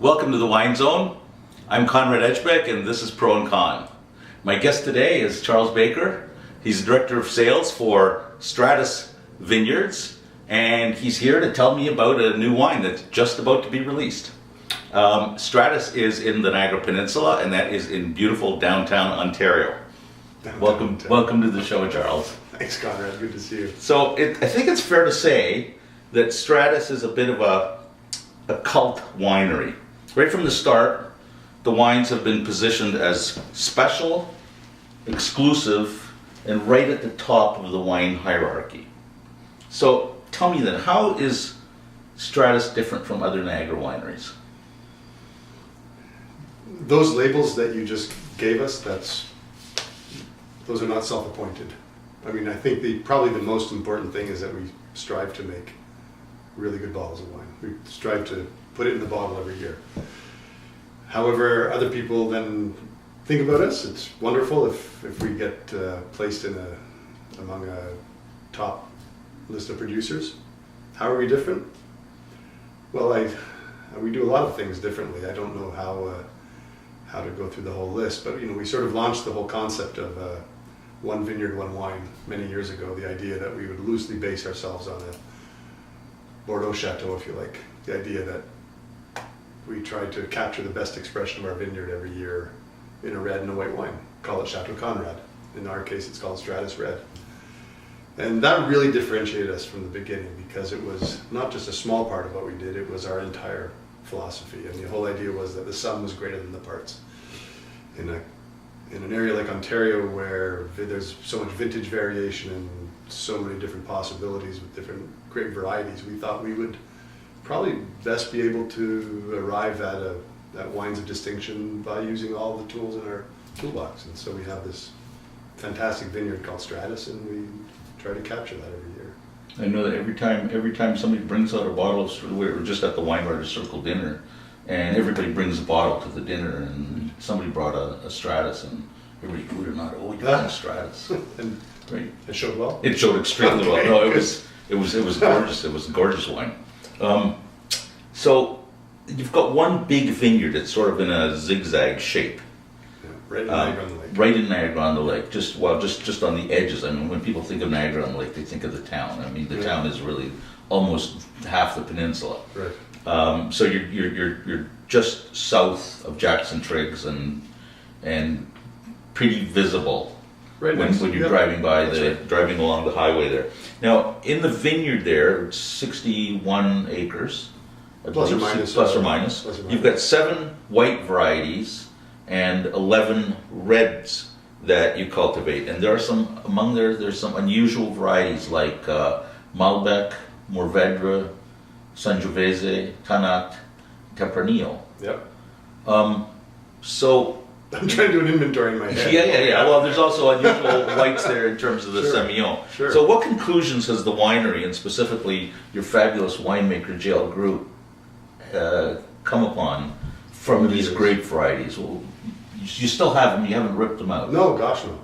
Welcome to the WineZone. I'm Konrad Ejbich and this is Pro and Con. My guest today is Charles Baker. He's the Director of Sales for Stratus Vineyards, and he's here to tell me about a new wine that's just about to be released. Stratus is in the Niagara Peninsula, and that is in beautiful downtown Ontario. Welcome to the show, Charles. Thanks, Konrad. Good to see you. So I think it's fair to say that Stratus is a bit of a cult winery. Right from the start, the wines have been positioned as special, exclusive, and right at the top of the wine hierarchy. So tell me then, how is Stratus different from other Niagara wineries? Those labels that you just gave us, those are not self-appointed. I mean, I think probably the most important thing is that we strive to make really good bottles of wine. We strive to put it in the bottle every year. However, other people then think about us. It's wonderful if we get placed among a top list of producers. How are we different? Well, we do a lot of things differently. I don't know how to go through the whole list, but we sort of launched the whole concept of one vineyard, one wine many years ago. The idea that we would loosely base ourselves on a Bordeaux Chateau, if you like. The idea that we try to capture the best expression of our vineyard every year in a red and a white wine. Call it Chateau Konrad. In our case, it's called Stratus Red. And that really differentiated us from the beginning, because it was not just a small part of what we did, it was our entire philosophy. And the whole idea was that the sum was greater than the parts. In an area like Ontario, where there's so much vintage variation and so many different possibilities with different grape varieties, we thought we would probably best be able to arrive at wines of distinction by using all the tools in our toolbox. And so we have this fantastic vineyard called Stratus, and we try to capture that every year. I know that every time somebody brings out a bottle, we were just at the Wine Writers Circle dinner, and everybody brings a bottle to the dinner, and somebody brought a Stratus, and everybody believe it or not, oh, we got a Stratus. And right. it showed well? It showed extremely well. No, it was gorgeous. It was a gorgeous wine. So you've got one big vineyard. It's sort of in a zigzag shape. Yeah, right in Niagara-on-the-Lake. Right in Niagara-on-the-Lake. Just on the edges. I mean, when people think of Niagara-on-the-Lake, they think of the town. I mean, the town is really almost half the peninsula. Right. So you're just south of Jackson Triggs and pretty visible. Right. When you're driving along the highway there. Now, in the vineyard there, it's 61 acres. Plus or minus. Plus or minus. You've got 7 white varieties and 11 reds that you cultivate. And there are there's some unusual varieties like Malbec, Mourvèdre, Sangiovese, Tannat, Tempranillo. Yep. So I'm trying to do an inventory in my head. Yeah. Well, there's also unusual whites there in terms of the Semillon. Sure. So what conclusions has the winery, and specifically your fabulous winemaker J.L. Groux, come upon from these grape varieties? Well, you still have them, you haven't ripped them out. No, gosh no.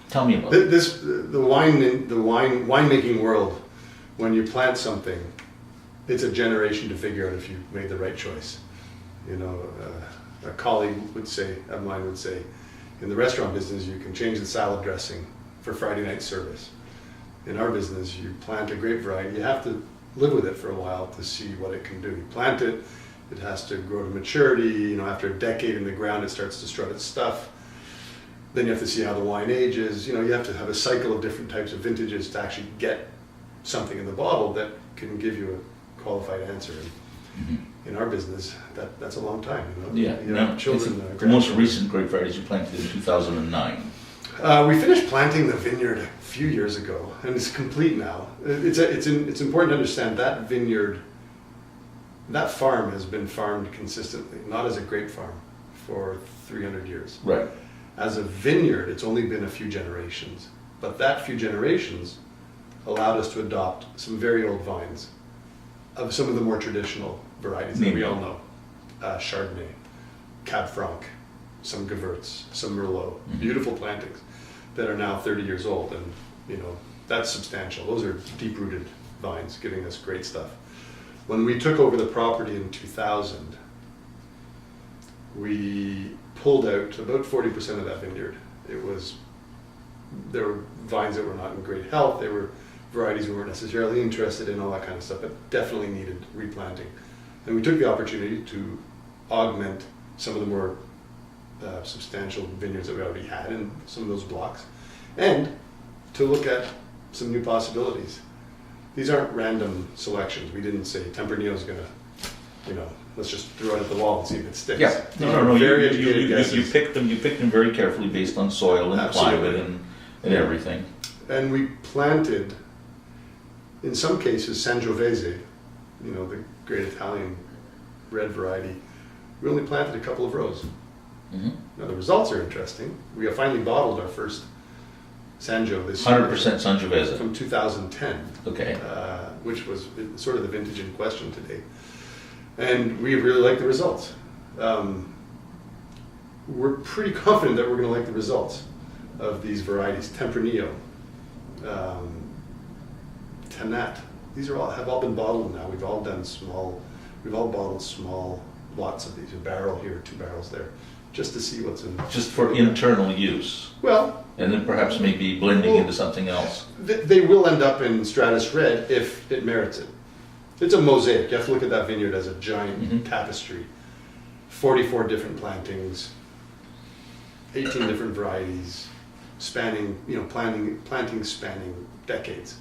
Tell me about it. The winemaking world, when you plant something, it's a generation to figure out if you made the right choice. A colleague of mine would say, in the restaurant business, you can change the salad dressing for Friday night service. In our business, you plant a grape variety, you have to live with it for a while to see what it can do. You plant it, it has to grow to maturity. After a decade in the ground, it starts to strut its stuff. Then you have to see how the wine ages. You have to have a cycle of different types of vintages to actually get something in the bottle that can give you a qualified answer. In our business, that's a long time. Yeah. Children. The most recent grape varieties you planted in 2009. We finished planting the vineyard a few years ago, and it's complete now. It's important to understand that vineyard, that farm has been farmed consistently, not as a grape farm, for 300 years. Right. As a vineyard, it's only been a few generations, but that few generations allowed us to adopt some very old vines of some of the more traditional varieties that we all know. Chardonnay, Cab Franc, some Gewurz, some Merlot, beautiful plantings that are now 30 years old, and that's substantial. Those are deep-rooted vines giving us great stuff. When we took over the property in 2000, we pulled out about 40% of that vineyard. There were vines that were not in great health. There were varieties we weren't necessarily interested in, all that kind of stuff, but definitely needed replanting. And we took the opportunity to augment some of the more substantial vineyards that we already had in some of those blocks, and to look at some new possibilities. These aren't random selections. We didn't say Tempranillo's going to, let's just throw it at the wall and see if it sticks. Yeah, no. You picked them very carefully based on soil and Absolutely. climate and everything. And we planted, in some cases, Sangiovese, the great Italian red variety. We only planted a couple of rows. Mm-hmm. Now the results are interesting. We finally bottled our first Sangio this year. 100% Sangiovese. From 2010. Okay. Which was sort of the vintage in question today. And we really like the results. We're pretty confident that we're going to like the results of these varieties. Tempranillo, Tanat. These have all been bottled now. We've all bottled small lots of these, a barrel here, 2 barrels there, just to see what's in. Just for internal use. Well. And then perhaps maybe blending into something else. They will end up in Stratus Red if it merits it. It's a mosaic. You have to look at that vineyard as a giant tapestry. 44 different plantings, 18 different varieties, spanning, plantings spanning decades.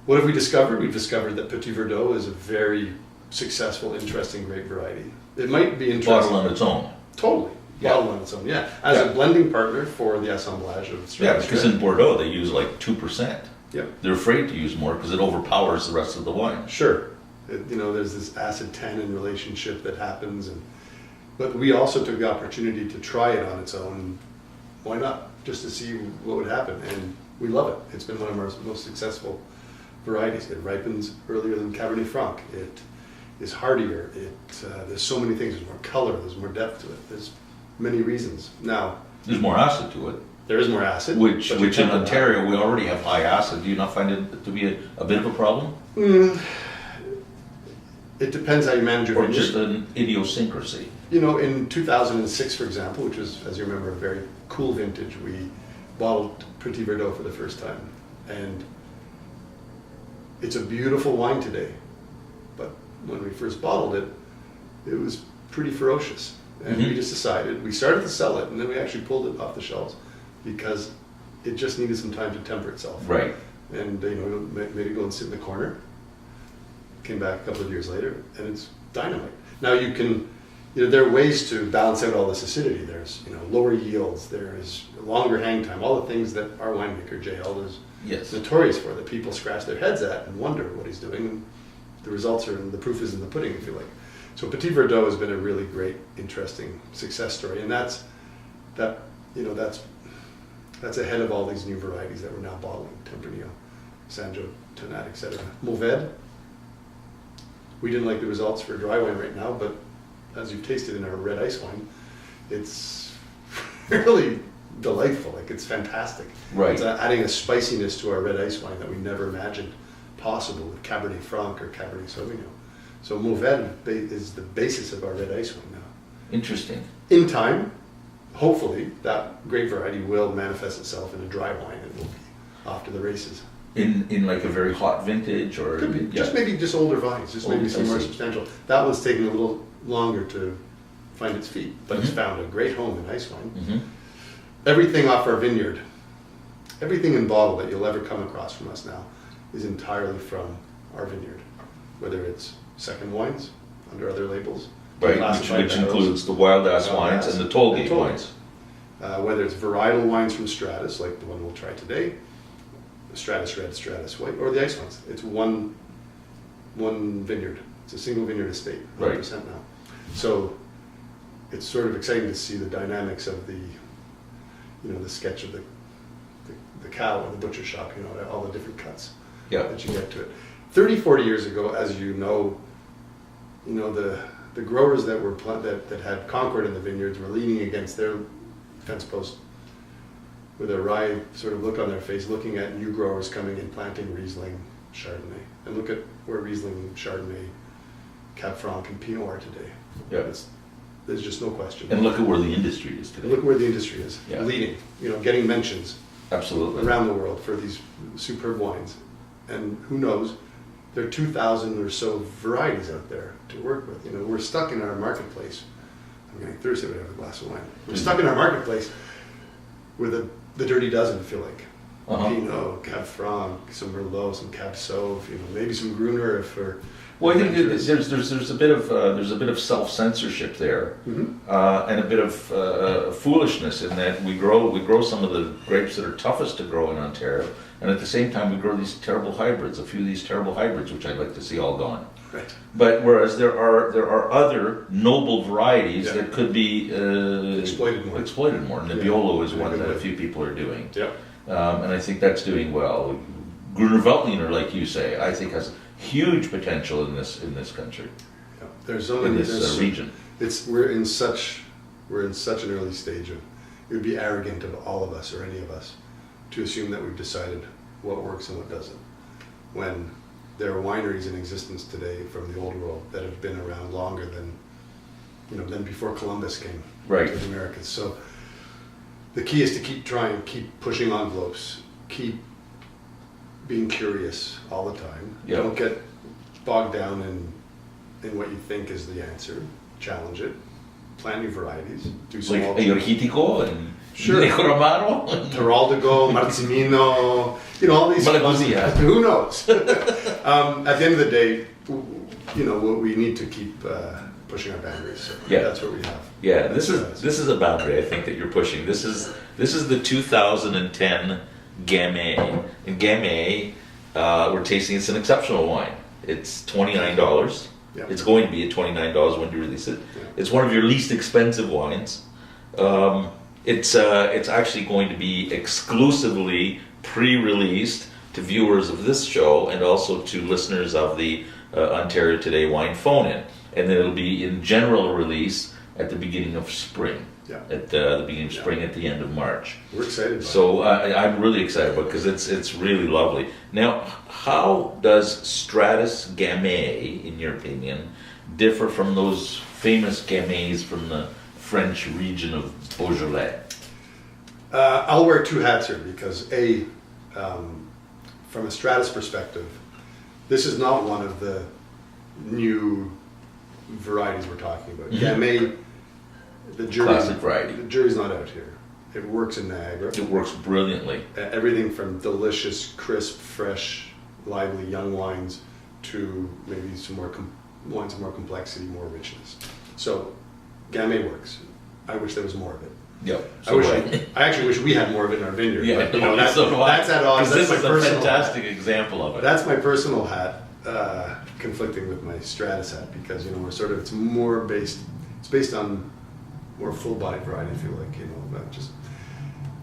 What have we discovered? We've discovered that Petit Verdot is a very successful, interesting grape variety. It might be interesting. Bottled on its own. Totally. Yeah. Bottled on its own, yeah. As a blending partner for the assemblage of Stratus. Yeah, because in Bordeaux they use like 2%. Yeah. They're afraid to use more because it overpowers the rest of the wine. Sure. There's this acid-tannin relationship that happens, but we also took the opportunity to try it on its own. Why not? Just to see what would happen, and we love it. It's been one of our most successful varieties. It ripens earlier than Cabernet Franc. It is hardier. There's so many things. There's more color. There's more depth to it. There's many reasons. Now, there's more acid to it. There is more acid. Which in Ontario we already have high acid. Do you not find it to be a bit of a problem? It depends how you manage your Or vineyard. just an idiosyncrasy? In 2006, for example, which was, as you remember, a very cool vintage, we bottled Petit Verdot for the first time. And it's a beautiful wine today. But when we first bottled it, it was pretty ferocious. And we just decided, we started to sell it, and then we actually pulled it off the shelves because it just needed some time to temper itself. Right. And made it go and sit in the corner. Came back a couple of years later, and it's dynamite. Now you can, there are ways to balance out all this acidity. There's, lower yields. There's longer hang time. All the things that our winemaker J.L. is notorious for, that people scratch their heads at and wonder what he's doing. And the results are, and the proof is in the pudding, if you like. So Petit Verdot has been a really great, interesting success story, and that's ahead of all these new varieties that we're now bottling: Tempranillo, Sangio, Tanat, etc. Mourvèdre. We didn't like the results for dry wine right now, but as you've tasted in our red ice wine, it's really delightful. It's fantastic. Right. It's adding a spiciness to our red ice wine that we never imagined possible with Cabernet Franc or Cabernet Sauvignon. So Mourvèdre is the basis of our red ice wine now. Interesting. In time, hopefully, that grape variety will manifest itself in a dry wine and we'll be off to the races. In like a very hot vintage, or could be just older vines, maybe some more substantial. That one's taking a little longer to find its feet, but it's found a great home in ice wine. Everything off our vineyard, everything in bottle that you'll ever come across from us now is entirely from our vineyard, whether it's second wines under other labels, right, which includes the wild ass wines and the Tollgate wines. Whether it's varietal wines from Stratus, like the one we'll try today, Stratus Red, Stratus White, or the ice wines. It's one vineyard. It's a single vineyard estate, 100% now. So it's sort of exciting to see the dynamics of the sketch of the cow in the butcher shop, all the different cuts that you get to it. 30, 40 years ago, as the growers that had Concord in the vineyards were leaning against their fence post with a wry sort of look on their face, looking at new growers coming in, planting Riesling, Chardonnay. And look at where Riesling, Chardonnay, Cab Franc, and Pinot are today. Yeah. It's There's just no question. And look at where the industry is today. Look where the industry is, Yeah. leading, getting mentions Absolutely. around the world for these superb wines. And who knows, there are 2,000 or so varieties out there to work with. We're stuck in our marketplace. I'm getting thirsty when I have a glass of wine. We're stuck in our marketplace with the dirty dozen, I feel like. Uh-huh. Pinot, Cab Franc, some Merlot, some Cab Sauv, maybe some Gruner if we're... Well, I think there's a bit of self-censorship there, and a bit of foolishness in that we grow some of the grapes that are toughest to grow in Ontario, and at the same time we grow these terrible hybrids, a few of these terrible hybrids, which I'd like to see all gone. Right. But whereas there are other noble varieties that could be Exploited more. And Nebbiolo is one that a few people are doing. Yep. And I think that's doing well. Gruner Veltliner, like you say, I think has huge potential in this country. Yeah. There's so many in this region. We're in such an early stage of. It would be arrogant of all of us or any of us to assume that we've decided what works and what doesn't. When there are wineries in existence today from the old world that have been around longer than before Columbus came Right. to the Americas. So the key is to keep trying, keep pushing envelopes, keep being curious all the time. Yep. Don't get bogged down in what you think is the answer. Challenge it. Plant new varieties. Do some Like Yorjitico and Sure. Necromaro. Teraldigo, Marzimino, all these. Malaguzia. Who knows? At the end of the day, we need to keep pushing our boundaries. So Yeah. that's what we have. Yeah, this is a boundary I think that you're pushing. This is the 2010 Gamay. And Gamay, we're tasting. It's an exceptional wine. It's $29. Yeah. It's going to be at $29 when you release it. Yeah. It's one of your least expensive wines. It's actually going to be exclusively pre-released to viewers of this show and also to listeners of the Ontario Today Wine Phone-In. And then it'll be in general release at the beginning of spring. Yeah. At the beginning of spring, at the end of March. We're excited about So I'm really excited about it because it's really lovely. Now, how does Stratus Gamay, in your opinion, differ from those famous Gamays from the French region of Beaujolais? I'll wear two hats here because from a Stratus perspective, this is not one of the new varieties we're talking about. Gamay, the Classic variety. The jury's not out here. It works in Niagara. It works brilliantly. Everything from delicious, crisp, fresh, lively young wines to maybe some more wines of more complexity, more richness. So Gamay works. I wish there was more of it. Yep. I actually wish we had more of it in our vineyard. Yeah, but, that's at odds. This That's is my a personal fantastic hat. example of it. That's my personal hat, conflicting with my Stratus hat because we're it's based on more full-bodied variety. I feel like just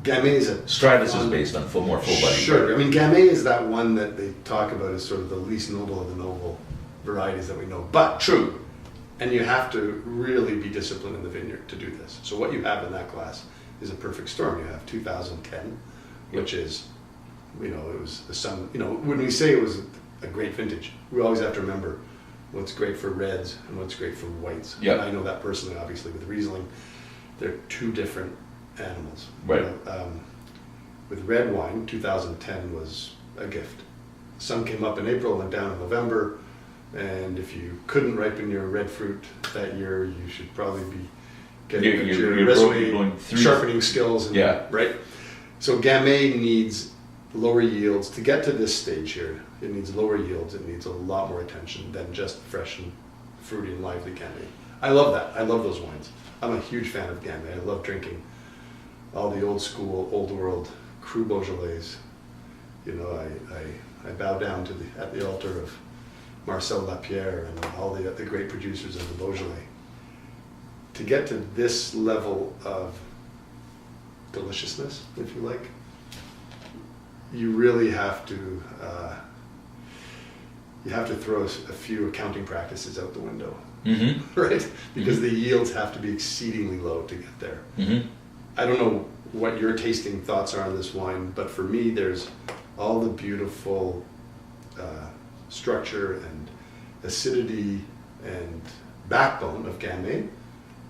Gamay is a Stratus is based on more full-bodied. Sure, I mean Gamay is that one that they talk about as sort of the least noble of the noble varieties that we know, but true. And you have to really be disciplined in the vineyard to do this. So what you have in that glass is a perfect storm. You have 2010, which is, it was the sun. When we say it was a great vintage, we always have to remember what's great for reds and what's great for whites. Yep. And I know that personally, obviously, with Riesling, they're two different animals. Right. With red wine, 2010 was a gift. The sun came up in April, went down in November. And if you couldn't ripen your red fruit that year, you should probably be getting your resume sharpening skills. Right? So Gamay needs lower yields. To get to this stage here, it needs lower yields. It needs a lot more attention than just fresh and fruity and lively Gamay. I love that. I love those wines. I'm a huge fan of Gamay. I love drinking all the old school, old world Cru Beaujolais. I bow down at the altar of Marcel Lapierre and all the great producers of the Beaujolais. To get to this level of deliciousness, if you like, you really have to throw a few accounting practices out the window, right? Because the yields have to be exceedingly low to get there. I don't know what your tasting thoughts are on this wine, but for me, there's all the beautiful structure and acidity and backbone of Gamay,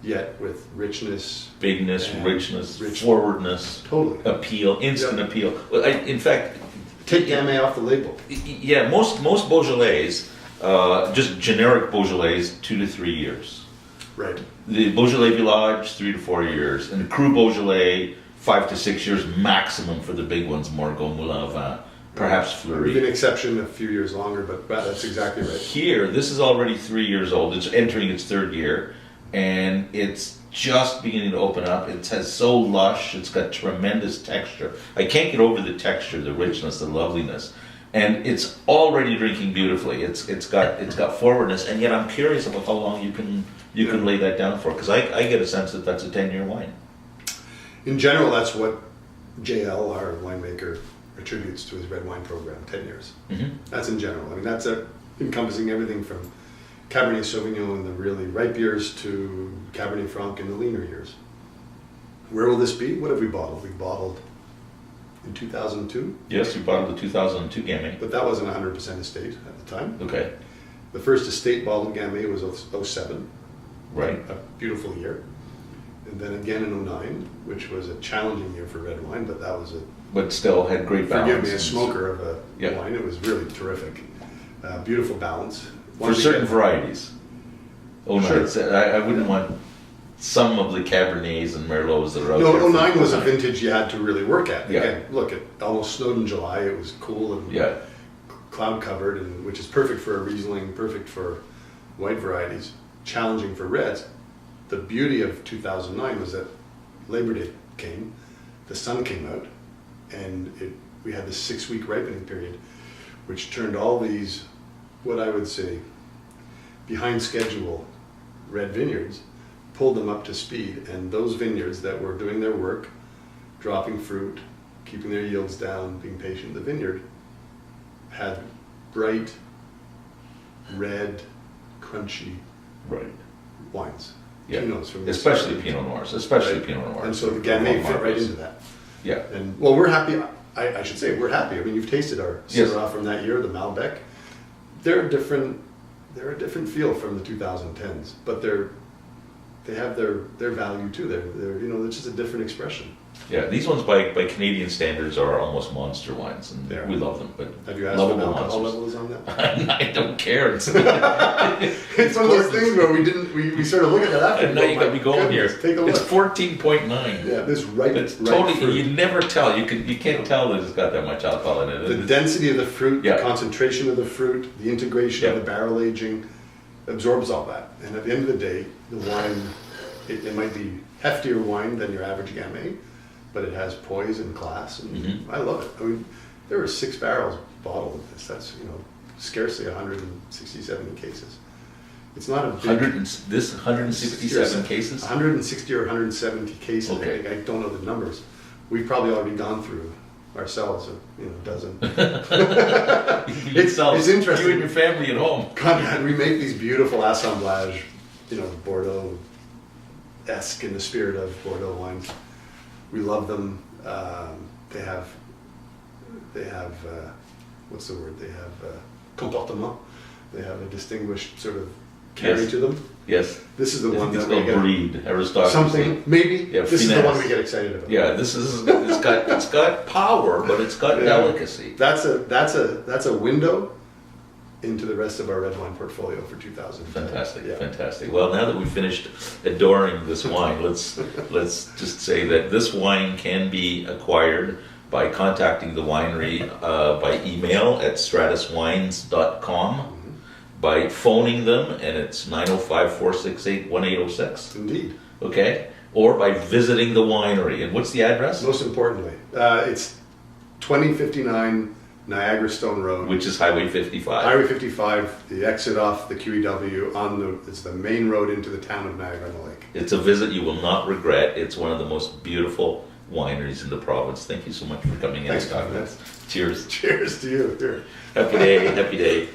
yet with richness. Bigness, and richness, rich- forwardness, Totally. appeal, instant Yep. appeal. Well, in fact, Take Gamay off the label. yeah, most Beaujolais, just generic Beaujolais, 2 to 3 years. Right. The Beaujolais Village, 3 to 4 years, and the Cru Beaujolais, 5 to 6 years maximum for the big ones. Margaux, Moulin Vin, perhaps Fleury. With an exception, a few years longer, but that's exactly right. Here, this is already 3 years old. It's entering its third year, and it's just beginning to open up. It has so lush. It's got tremendous texture. I can't get over the texture, the richness, the loveliness, and it's already drinking beautifully. It's got forwardness, and yet I'm curious about how long you can lay that down for, because I get a sense that that's a 10-year wine. In general, that's what J.L, our winemaker, attributes to his red wine program, 10 years. Mm-hmm. That's in general. I mean, that's encompassing everything from Cabernet Sauvignon in the really ripe years to Cabernet Franc in the leaner years. Where will this be? What have we bottled? We bottled in 2002, Yes, you bottled the 2002 Gamay. but that wasn't 100% estate at the time. Okay, The first estate bottled Gamay was 07, right. a beautiful year. And then again in 09, which was a challenging year for red wine, but that was But still had great balance. forgive me, a smoker of a Yeah. wine. It was really terrific. Beautiful balance. For certain varieties. Oh no, Sure. I wouldn't want some of the Cabernets and Merlots that are out there. No, for 09 was a 09. vintage you had to really work at. Yeah. Again, look, it almost snowed in July. It was cool and Yeah, cloud covered, and which is perfect for a Riesling, perfect for white varieties, challenging for reds. The beauty of 2009 was that Labor Day came, the sun came out, and we had this 6-week ripening period, which turned all these, what I would say, behind schedule red vineyards, pulled them up to speed, and those vineyards that were doing their work, dropping fruit, keeping their yields down, being patient, the vineyard had bright, red, crunchy right. wines. Yeah, Pinots from the especially start. Pinot Noirs, especially Right. Pinot Noirs. And so the Gamay fit right into that. Yeah, And well, we're happy. I should say we're happy. I mean, you've tasted our Yes. Syrah from that year, the Malbec. They're a different feel from the 2010s, but they have their value too. They're it's just a different expression. yeah. These ones by Canadian standards are almost monster wines, and They are. we love them. But Have you asked what lovable alcohol monsters. level is on that? I don't care. It's, It's one of those things where we sort of look at that after. and now you got me going here. Take a look. It's 14.9. Yeah, this ripe, It's ripe totally. fruit. You never tell. You can't tell that it's got that much alcohol in it. The density of the fruit, Yeah. the concentration of the fruit, the integration of Yeah. the barrel aging absorbs all that. And at the end of the day, the wine, it might be heftier wine than your average Gamay, but it has poise and class, and Mhm. I love it. I mean, there were 6 barrels bottled of this. That's scarcely 160-70 cases. It's not a big 167 cases. 160 or 170 cases. Okay. I don't know the numbers. We've probably already gone through ourselves a dozen. It's interesting. You and your family at home. Conrad, we make these beautiful assemblage, Bordeaux-esque in the spirit of Bordeaux wines. We love them. They have what's the word? They have comportement. They have a distinguished sort of carry Yes. to them. Yes. This is the I one think that it's we called get breed, aristocracy. something. Maybe Yeah, this is the finesse. one we get excited about. Yeah, it's got power, but it's got Yeah. delicacy. That's a window into the rest of our red wine portfolio for 2010. Fantastic, Yeah. fantastic. Well, now that we've finished adoring this wine, let's just say that this wine can be acquired by contacting the winery by email at stratuswines.com, by phoning them, and it's 905-468-1806, Indeed. okay? Or by visiting the winery. And what's the address? Most importantly, it's 2059 Niagara Stone Road. Which is Highway 55. Highway 55, the exit off the QEW it's the main road into the town of Niagara-on-the-Lake. It's a visit you will not regret. It's one of the most beautiful wineries in the province. Thank you so much for coming in. Thanks, and talking Conrad. to us. Cheers. Cheers to you. Here. Happy day, happy day.